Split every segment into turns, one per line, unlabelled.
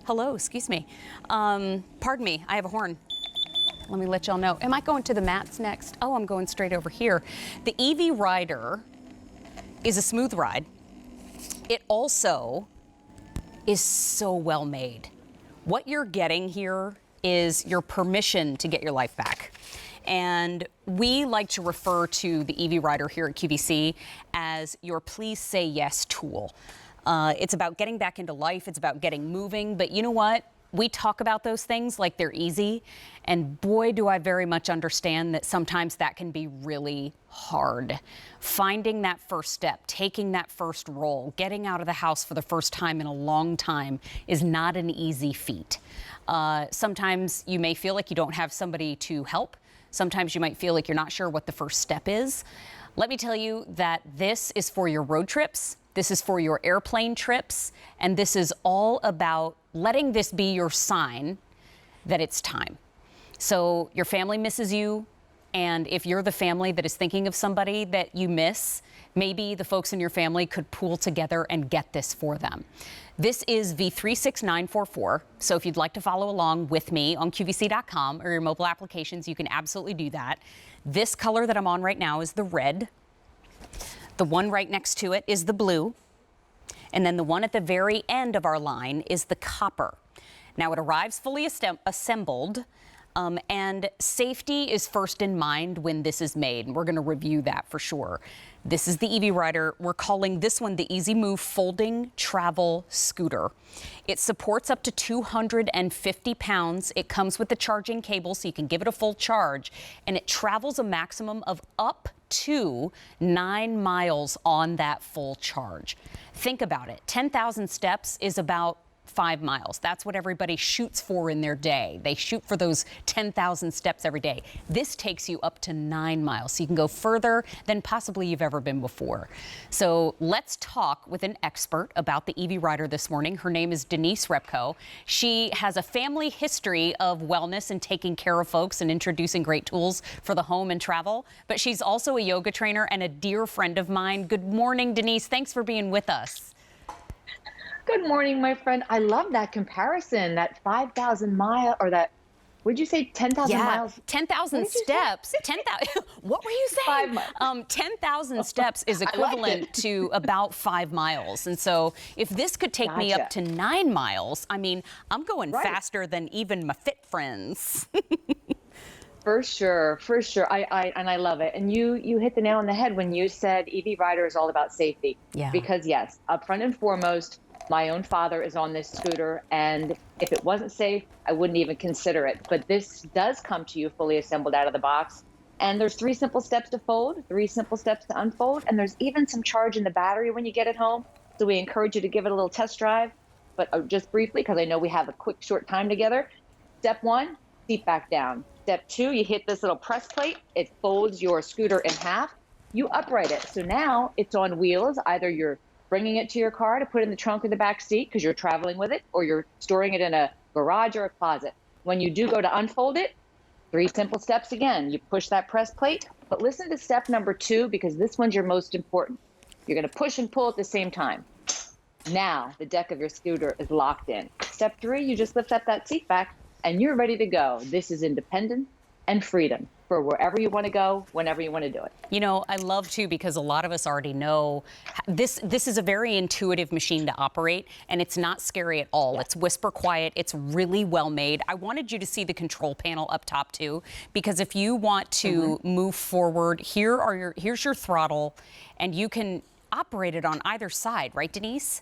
Hello, excuse me. Pardon me, I have a horn. Let me let y'all know. Am I going to the mats next? Oh, I'm going straight over here. The EV Rider is a smooth ride. It also is so well made. What you're getting here is your permission to get your life back. And we like to refer to the EV Rider here at QVC as your please say yes tool. It's about getting back into life. It's about getting moving. But you know what? We talk about those things like they're easy. And boy, do I very much understand that sometimes that can be really hard. Finding that first step, taking that first roll, getting out of the house for the first time in a long time is not an easy feat. Sometimes you may feel like you don't have somebody to help. Sometimes you might feel like you're not sure what the first step is. Let me tell you that this is for your road trips. This is for your airplane trips. And this is all about letting this be your sign that it's time. So your family misses you. And if you're the family that is thinking of somebody that you miss, maybe the folks in your family could pool together and get this for them. This is V36944. So if you'd like to follow along with me on QVC.com or your mobile applications, you can absolutely do that. This color that I'm on right now is the red. The one right next to it is the blue. And then the one at the very end of our line is the copper. Now it arrives fully assembled. And safety is first in mind when this is made, and we're going to review that for sure. This is the EV Rider. We're calling this one the Easy Move Folding Travel Scooter. It supports up to 250 pounds. It comes with the charging cable, so you can give it a full charge, and it travels a maximum of up to 9 miles on that full charge. Think about it. 10,000 steps is about 5 miles. That's what everybody shoots for in their day. They shoot for those 10,000 steps every day. This takes you up to 9 miles, so you can go further than possibly you've ever been before. So let's talk with an expert about the EV Rider this morning. Her name is Denise Repko. She has a family history of wellness and taking care of folks and introducing great tools for the home and travel. But she's also a yoga trainer and a dear friend of mine. Good morning, Denise. Thanks for being with us.
Good morning, my friend. I love that comparison, that 5,000 mile, or that, would you say 10,000 miles?
10,000 steps. 10,000. What were you saying? 10,000 steps is equivalent to about 5 miles. And so if this could take me up to 9 miles, I mean, I'm going faster than even my fit friends.
For sure, for sure. I love it. And you hit the nail on the head when you said EV Rider is all about safety.
Yeah.
Because yes, up front and foremost, my own father is on this scooter, and if it wasn't safe, I wouldn't even consider it. But this does come to you fully assembled out of the box. And there's 3 simple steps to fold, 3 simple steps to unfold, and there's even some charge in the battery when you get it home. So we encourage you to give it a little test drive. But just briefly, because I know we have a quick, short time together. Step 1, seat back down. Step 2, you hit this little press plate. It folds your scooter in half. You upright it. So now it's on wheels. Either you're bringing it to your car to put in the trunk or the back seat because you're traveling with it, or you're storing it in a garage or a closet. When you do go to unfold it, 3 simple steps again. You push that press plate, but listen to step number 2 because this one's your most important. You're going to push and pull at the same time. Now the deck of your scooter is locked in. Step 3, you just lift up that seat back and you're ready to go. This is independence and freedom for wherever you want to go, whenever you want to do it.
You know, I love too, because a lot of us already know this is a very intuitive machine to operate, and it's not scary at all. It's whisper quiet. It's really well made. I wanted you to see the control panel up top too, because if you want to move forward, here's your throttle, and you can operate it on either side, right, Denise?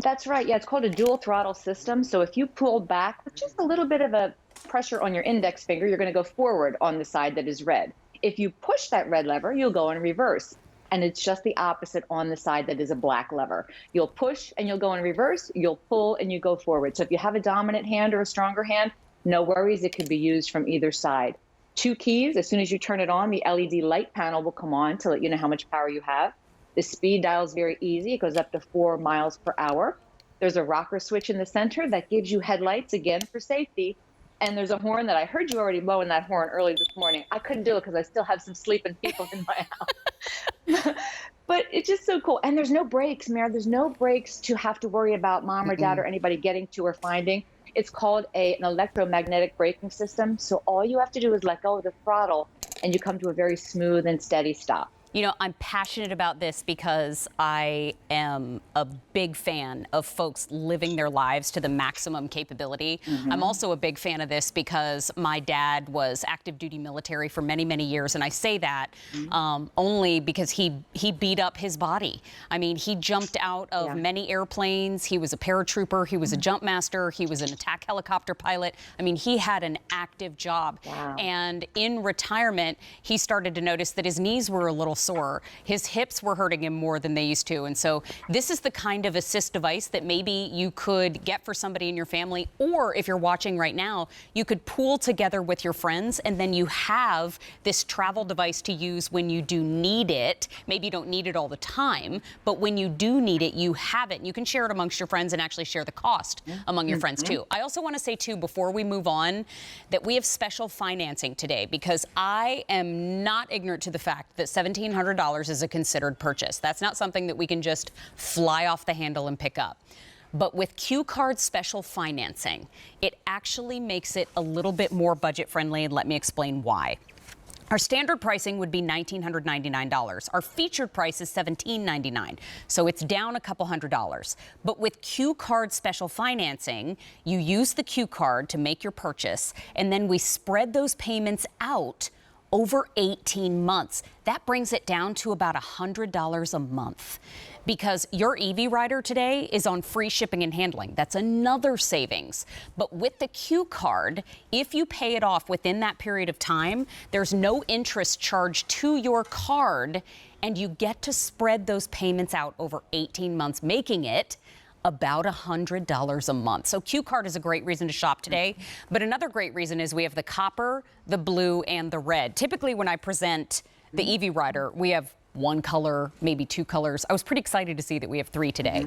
That's right. Yeah, it's called a dual throttle system. So if you pull back with just a little bit of a pressure on your index finger, you're going to go forward on the side that is red. If you push that red lever, you'll go in reverse. And it's just the opposite on the side that is a black lever. You'll push and you'll go in reverse. You'll pull and you go forward. So if you have a dominant hand or a stronger hand, no worries. It could be used from either side. 2 keys. As soon as you turn it on, the LED light panel will come on to let you know how much power you have. The speed dial is very easy. It goes up to 4 miles per hour. There's a rocker switch in the center that gives you headlights, again, for safety. And there's a horn that I heard you already blowing that horn early this morning. I couldn't do it because I still have some sleeping people in my house. But it's just so cool. And there's no breaks, Mary. There's no breaks to have to worry about mom or dad
Mm-mm.
or anybody getting to or finding. It's called an electromagnetic braking system. So all you have to do is let go of the throttle and you come to a very smooth and steady stop.
You know, I'm passionate about this because I am a big fan of folks living their lives to the maximum capability. I'm also a big fan of this because my dad was active duty military for many, many years. And I say that only because he beat up his body. I mean, he jumped out of many airplanes. He was a paratrooper. He was a jump master. He was an attack helicopter pilot. I mean, he had an active job.
Wow.
And in retirement, he started to notice that his knees were a little sore. His hips were hurting him more than they used to. And so this is the kind of assist device that maybe you could get for somebody in your family, or if you're watching right now, you could pool together with your friends, and then you have this travel device to use when you do need it. Maybe you don't need it all the time, but when you do need it, you have it. And you can share it amongst your friends and actually share the cost among your friends too. I also want to say too, before we move on, that we have special financing today because I am not ignorant to the fact that $1,700 is a considered purchase. That's not something that we can just fly off the handle and pick up. But with Q Card special financing, it actually makes it a little bit more budget friendly, and let me explain why. Our standard pricing would be $1,999. Our featured price is $1,799, so it's down a couple $100. But with Q Card special financing, you use the Q Card to make your purchase, and then we spread those payments out over 18 months. That brings it down to about $100 a month. Because your EV rider today is on free shipping and handling. That's another savings. But with the Q Card, if you pay it off within that period of time, there's no interest charged to your card, and you get to spread those payments out over 18 months, making it about $100 a month. So Q Card is a great reason to shop today. But another great reason is we have the copper, the blue, and the red. Typically when I present the EV rider, we have one color, maybe two colors. I was pretty excited to see that we have three today.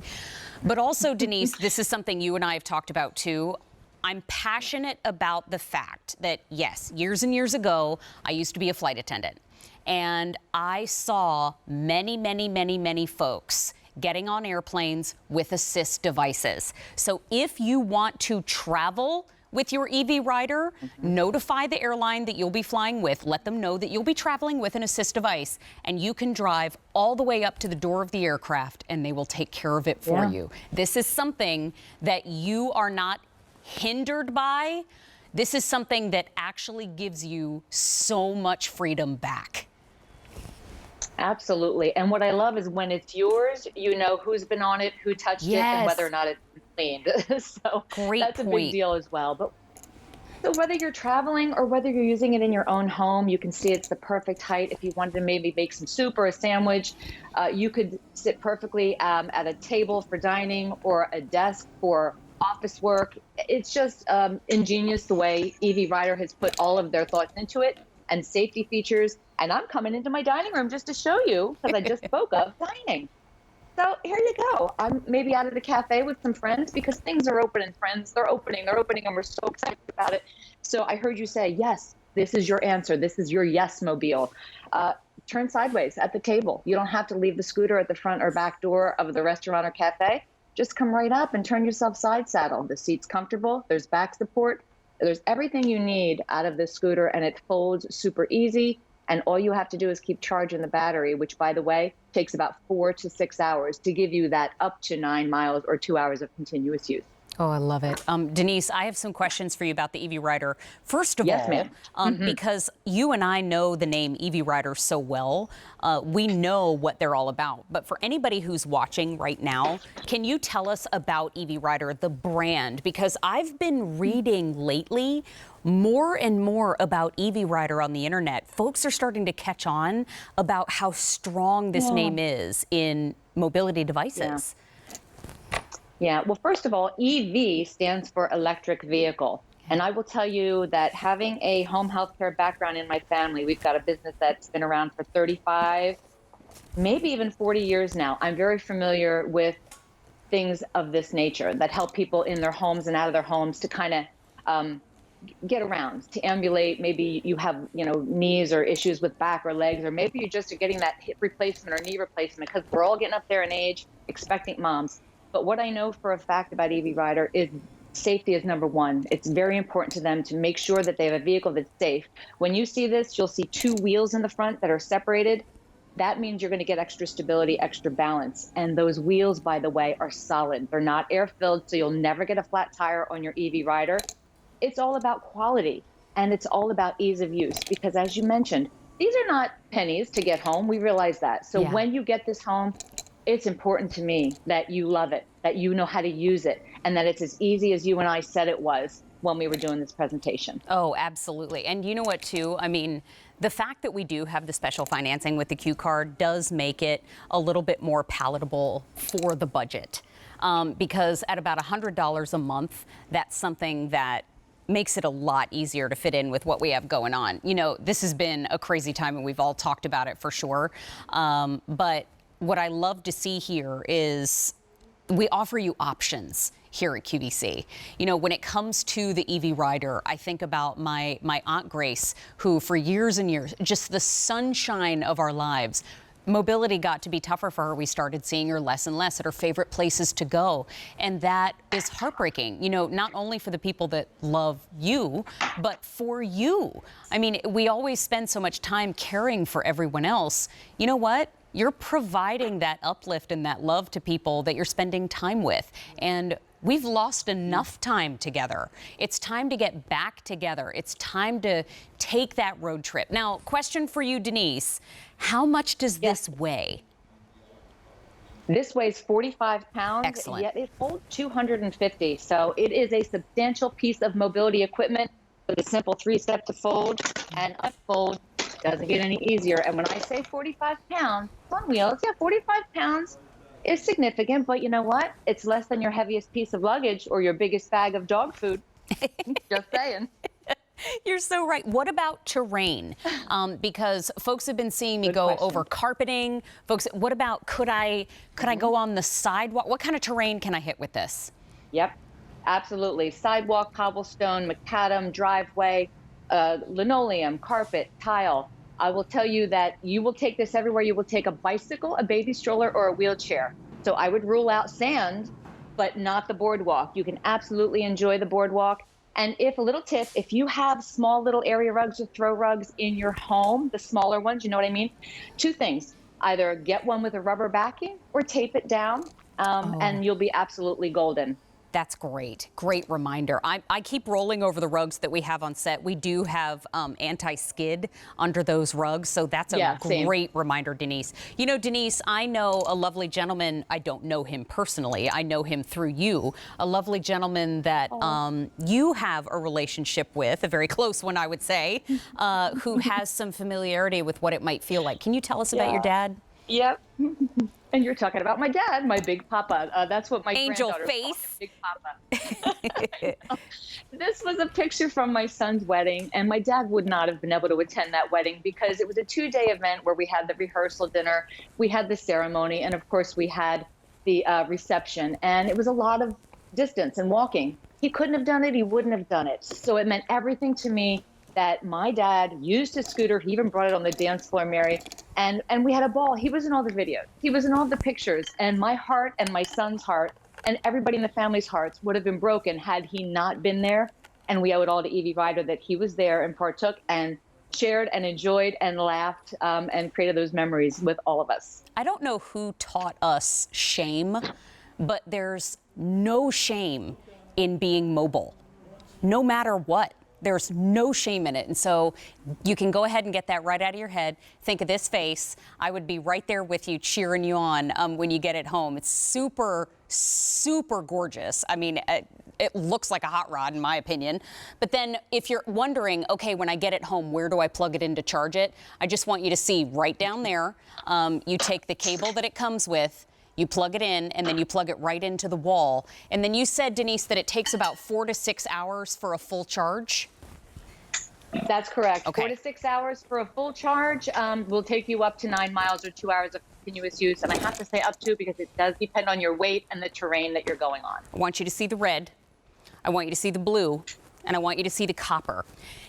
But also, Denise, this is something you and I have talked about too. I'm passionate about the fact that, yes, years and years ago, I used to be a flight attendant. And I saw many, many, many, many folks getting on airplanes with assist devices. So if you want to travel with your EV rider, notify the airline that you'll be flying with, let them know that you'll be traveling with an assist device, and you can drive all the way up to the door of the aircraft and they will take care of it for you. This is something that you are not hindered by. This is something that actually gives you so much freedom back.
Absolutely. And what I love is when it's yours, you know who's been on it, who touched it, and whether or not it's been cleaned. So that's a big deal as well. But so whether you're traveling or whether you're using it in your own home, you can see it's the perfect height. If you wanted to maybe make some soup or a sandwich, you could sit perfectly at a table for dining or a desk for office work. It's just ingenious the way EV Rider has put all of their thoughts into it and safety features. And I'm coming into my dining room just to show you, because I just spoke of dining. So here you go. I'm maybe out at a cafe with some friends because things are open and friends, they're opening, and we're so excited about it. So I heard you say, yes, this is your answer. This is your yes mobile. Turn sideways at the table. You don't have to leave the scooter at the front or back door of the restaurant or cafe. Just come right up and turn yourself side saddle. The seat's comfortable. There's back support. There's everything you need out of this scooter, and it folds super easy. And all you have to do is keep charging the battery, which, by the way, takes about 4 to 6 hours to give you that up to 9 miles or 2 hours of continuous use.
Oh, I love it. Denise, I have some questions for you about the EV Rider. First of all, because you and I know the name EV Rider so well, we know what they're all about. But for anybody who's watching right now, can you tell us about EV Rider, the brand? Because I've been reading lately more and more about EV Rider on the internet. Folks are starting to catch on about how strong this name is in mobility devices.
Yeah, well, first of all, EV stands for electric vehicle. And I will tell you that having a home healthcare background in my family, we've got a business that's been around for 35, maybe even 40 years now. I'm very familiar with things of this nature that help people in their homes and out of their homes to kind of get around, to ambulate. Maybe you have, knees or issues with back or legs, or maybe you just are getting that hip replacement or knee replacement, because we're all getting up there in age, expectant moms. But what I know for a fact about EV Rider is safety is number one. It's very important to them to make sure that they have a vehicle that's safe. When you see this, you'll see two wheels in the front that are separated. That means you're going to get extra stability, extra balance. And those wheels, by the way, are solid. They're not air filled, so you'll never get a flat tire on your EV Rider. It's all about quality, and it's all about ease of use, because as you mentioned, these are not pennies to get home. We realize that. So when you get this home, it's important to me that you love it, that you know how to use it, and that it's as easy as you and I said it was when we were doing this presentation.
Oh, absolutely. And you know what, too? I mean, the fact that we do have the special financing with the Q card does make it a little bit more palatable for the budget. Because at about $100 a month, that's something that makes it a lot easier to fit in with what we have going on. This has been a crazy time, and we've all talked about it for sure. But what I love to see here is we offer you options here at QVC. When it comes to the EV Rider, I think about my Aunt Grace, who for years and years, just the sunshine of our lives. Mobility got to be tougher for her. We started seeing her less and less at her favorite places to go. And that is heartbreaking, not only for the people that love you, but for you. I mean, we always spend so much time caring for everyone else. You know what? You're providing that uplift and that love to people that you're spending time with. And we've lost enough time together. It's time to get back together. It's time to take that road trip. Now, question for you, Denise. How much does this weigh?
This weighs 45 pounds,
Excellent.
Yet it holds 250. So it is a substantial piece of mobility equipment with a simple 3-step to fold and unfold. Doesn't get any easier. And when I say 45 pounds on wheels, 45 pounds is significant, but you know what? It's less than your heaviest piece of luggage or your biggest bag of dog food. Just saying.
You're so right. What about terrain? Because folks have been seeing me go over carpeting. Folks, what about could I go on the sidewalk? What kind of terrain can I hit with this?
Yep, absolutely. Sidewalk, cobblestone, macadam, driveway, linoleum, carpet, tile. I will tell you that you will take this everywhere. You will take a bicycle, a baby stroller, or a wheelchair. So I would rule out sand, but not the boardwalk. You can absolutely enjoy the boardwalk. And if you have small little area rugs or throw rugs in your home, the smaller ones, you know what I mean? Two things, either get one with a rubber backing or tape it down, and you'll be absolutely golden.
That's great. Great reminder. I keep rolling over the rugs that we have on set. We do have anti-skid under those rugs, so that's a great reminder, Denise. Denise, I know a lovely gentleman. I don't know him personally. I know him through you. A lovely gentleman that you have a relationship with, a very close one, I would say, who has some familiarity with what it might feel like. Can you tell us about your dad?
Yep. And you're talking about my dad, my big papa. That's what my
angel
granddaughter
face.
Big papa. This was a picture from my son's wedding, and my dad would not have been able to attend that wedding because it was a 2-day event where we had the rehearsal dinner, we had the ceremony, and of course we had the reception. And it was a lot of distance and walking. He couldn't have done it. He wouldn't have done it. So it meant everything to me that my dad used his scooter. He even brought it on the dance floor, Mary, and we had a ball. He was in all the videos. He was in all the pictures. And my heart and my son's heart and everybody in the family's hearts would have been broken had he not been there. And we owe it all to EV Rider that he was there and partook and shared and enjoyed and laughed and created those memories with all of us.
I don't know who taught us shame, but there's no shame in being mobile, no matter what. There's no shame in it. And so you can go ahead and get that right out of your head. Think of this face. I would be right there with you, cheering you on when you get it home. It's super, super gorgeous. I mean, it looks like a hot rod, in my opinion. But then if you're wondering, okay, when I get it home, where do I plug it in to charge it? I just want you to see right down there. You take the cable that it comes with, you plug it in, and then you plug it right into the wall. And then you said, Denise, that it takes about 4 to 6 hours for a full charge?
That's correct.
Okay.
4 to 6 hours for a full charge will take you up to 9 miles or 2 hours of continuous use. And I have to say up to because it does depend on your weight and the terrain that you're going on.
I want you to see the red. I want you to see the blue. and I want you to see the copper.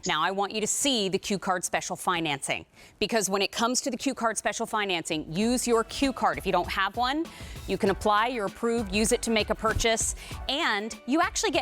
Now I want you to see the Q Card Special Financing, because when it comes to the Q Card Special Financing, use your Q Card. If you don't have one, you can apply, you're approved, use it to make a purchase, and you actually get